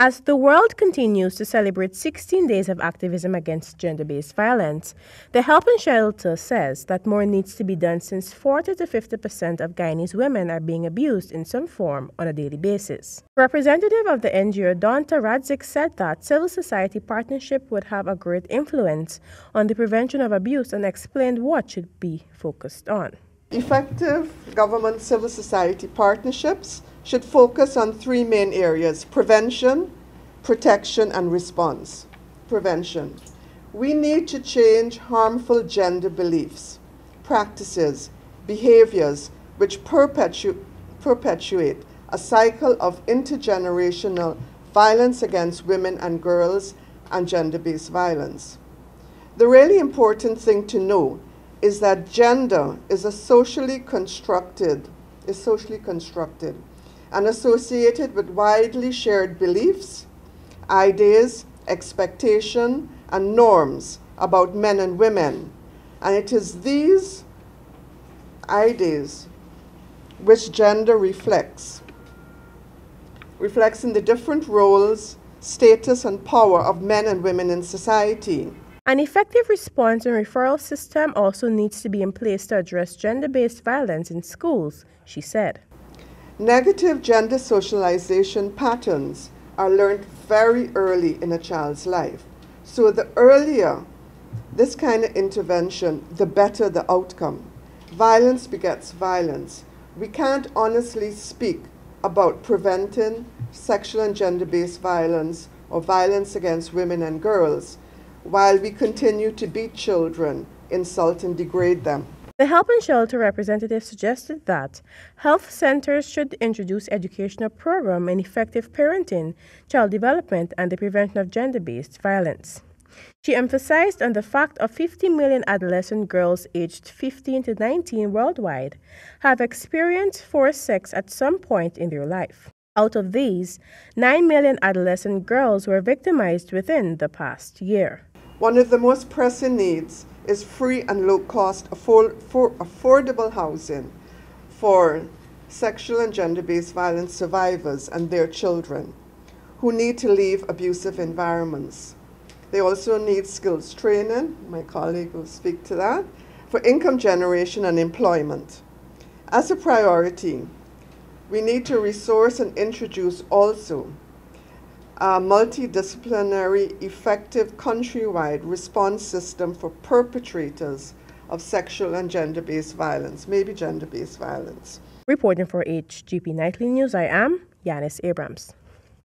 As the world continues to celebrate 16 days of activism against gender-based violence, the Help and Shelter says that more needs to be done since 40 to 50% of Guyanese women are being abused in some form on a daily basis. Representative of the NGO Donta Radzik said that civil society partnership would have a great influence on the prevention of abuse and explained what should be focused on. Effective government civil society partnerships should focus on three main areas: prevention, protection, and response. Prevention. We need to change harmful gender beliefs, practices, behaviors which perpetuate a cycle of intergenerational violence against women and girls and gender-based violence. The really important thing to know is that gender is socially constructed and associated with widely shared beliefs, ideas, expectations, and norms about men and women. And it is these ideas which gender reflects in the different roles, status, and power of men and women in society. An effective response and referral system also needs to be in place to address gender-based violence in schools, she said. Negative gender socialization patterns are learned very early in a child's life. So the earlier this kind of intervention, the better the outcome. Violence begets violence. We can't honestly speak about preventing sexual and gender-based violence or violence against women and girls while we continue to beat children, insult and degrade them. The Help and Shelter representative suggested that health centers should introduce educational programs in effective parenting, child development, and the prevention of gender-based violence. She emphasized on the fact of 50 million adolescent girls aged 15 to 19 worldwide have experienced forced sex at some point in their life. Out of these, 9 million adolescent girls were victimized within the past year. One of the most pressing needs is free and low-cost affordable housing for sexual and gender-based violence survivors and their children who need to leave abusive environments. They also need skills training, my colleague will speak to that, for income generation and employment. As a priority, we need to resource and introduce also a multidisciplinary, effective, countrywide response system for perpetrators of sexual and gender-based violence, maybe gender-based violence. Reporting for HGP Nightly News, I am Yanis Abrams.